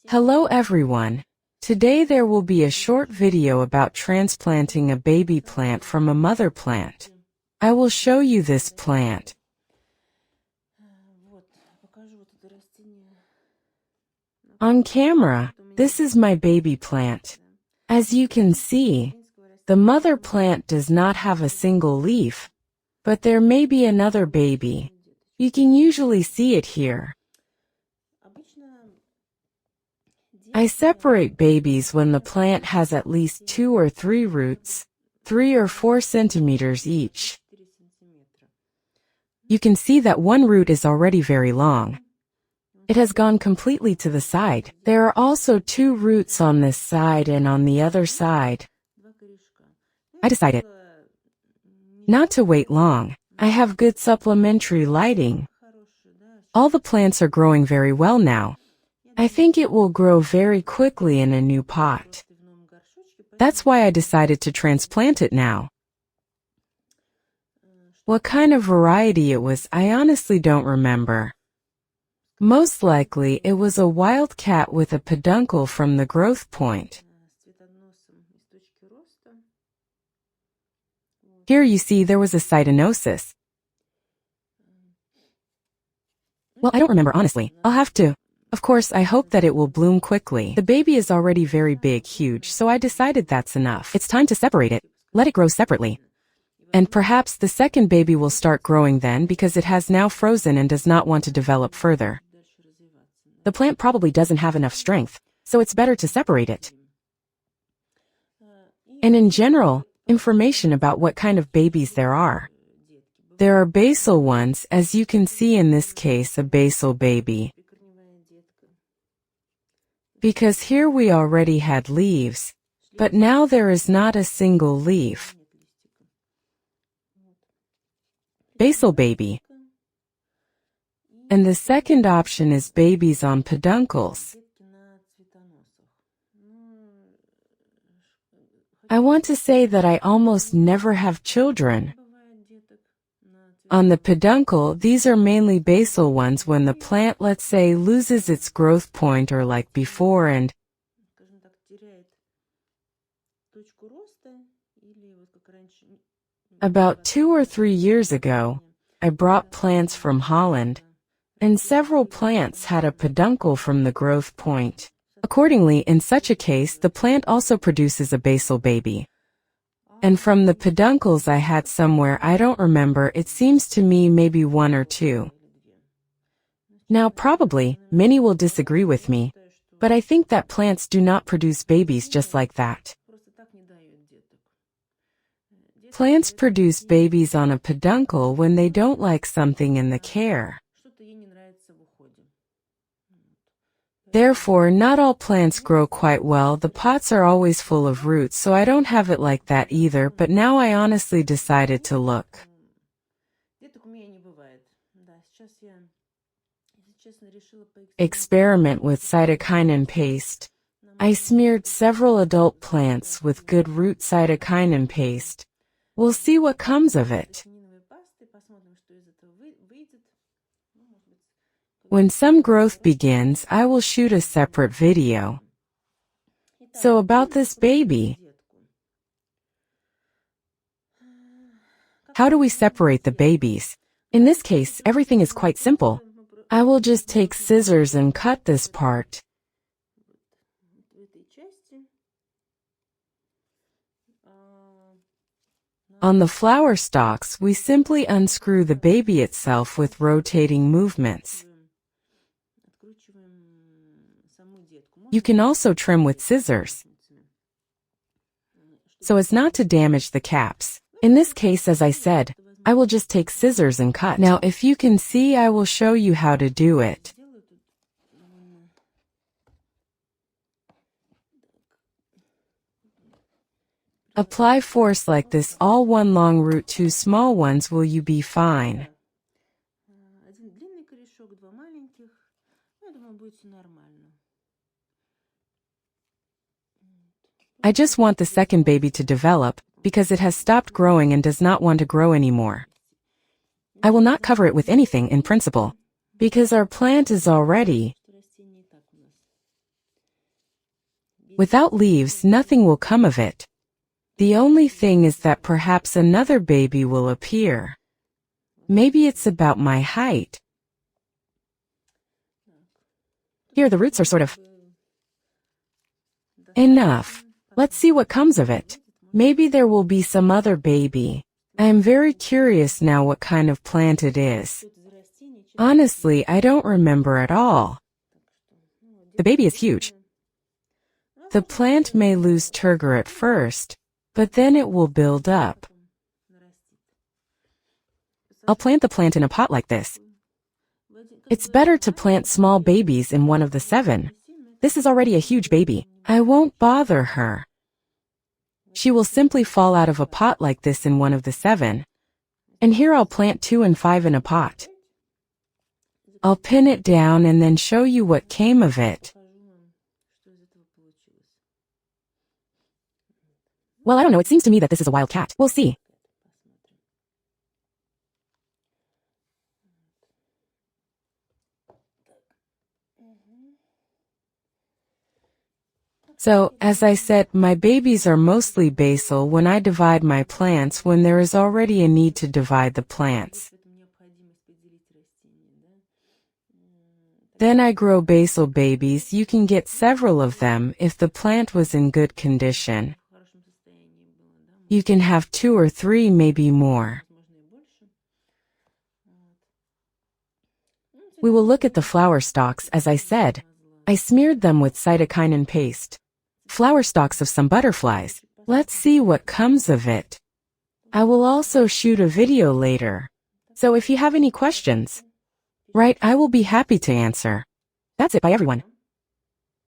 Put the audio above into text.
Hello everyone. Today there will be a short video about transplanting a baby plant from a mother plant. I will show you this plant. On camera, this is my baby plant. As you can see, the mother plant does not have a single leaf, but there may be another baby. You can usually see it here. I separate babies when the plant has at least 2 or 3 roots, 3 or 4 centimeters each. You can see that one root is already very long. It has gone completely to the side. There are also 2 roots on this side and on the other side. I decided not to wait long. I have good supplementary lighting. All the plants are growing very well now. I think it will grow very quickly in a new pot. That's why I decided to transplant it now. What kind of variety it was, I honestly don't remember. Most likely, it was a wildcat with a peduncle from the growth point. Here you see there was a cytinosis. Well, I don't remember honestly. I'll have to. Of course, I hope that it will bloom quickly. The baby is already very big, huge, so I decided that's enough. It's time to separate it. Let it grow separately. And perhaps the second baby will start growing then because it has now frozen and does not want to develop further. The plant probably doesn't have enough strength, so it's better to separate it. And in general, information about what kind of babies there are. There are basal ones, as you can see in this case, a basal baby. Because here we already had leaves, but now there is not a single leaf. Basal baby. And the second option is babies on peduncles. I want to say that I almost never have children. On the peduncle, these are mainly basal ones when the plant, let's say, loses its growth point or like before and about 2 or 3 years ago, I brought plants from Holland, and several plants had a peduncle from the growth point. Accordingly, in such a case, the plant also produces a basal baby. And from the peduncles I had somewhere, I don't remember, it seems to me maybe 1 or 2. Now probably, many will disagree with me, but I think that plants do not produce babies just like that. Plants produce babies on a peduncle when they don't like something in the care. Therefore, not all plants grow quite well. The pots are always full of roots, so I don't have it like that either, but now I honestly decided to look. Experiment with cytokinin paste. I smeared several adult plants with good root cytokinin paste. We'll see what comes of it. When some growth begins, I will shoot a separate video. So about this baby. How do we separate the babies? In this case, everything is quite simple. I will just take scissors and cut this part. On the flower stalks, we simply unscrew the baby itself with rotating movements. You can also trim with scissors, so as not to damage the caps. In this case, as I said, I will just take scissors and cut. Now, if you can see, I will show you how to do it. Apply force like this, all one long root, 2 small ones, will you be fine. I just want the second baby to develop, because it has stopped growing and does not want to grow anymore. I will not cover it with anything in principle, because our plant is already Without leaves, nothing will come of it. The only thing is that perhaps another baby will appear. Maybe it's about my height. Here the roots are sort of... Enough. Let's see what comes of it. Maybe there will be some other baby. I am very curious now what kind of plant it is. Honestly, I don't remember at all. The baby is huge. The plant may lose turgor at first, but then it will build up. I'll plant the plant in a pot like this. It's better to plant small babies in one of the 7. This is already a huge baby. I won't bother her. She will simply fall out of a pot like this in one of the 7. And here I'll plant 2 and 5 in a pot. I'll pin it down and then show you what came of it. Well, I don't know. It seems to me that this is a wild cat. We'll see. So, as I said, my babies are mostly basal when I divide my plants when there is already a need to divide the plants. Then I grow basal babies. You can get several of them if the plant was in good condition. You can have 2 or 3, maybe more. We will look at the flower stalks. As I said, I smeared them with cytokinin paste. Flower stalks of some butterflies. Let's see what comes of it. I will also shoot a video later. So if you have any questions, right, I will be happy to answer. That's it. Bye everyone.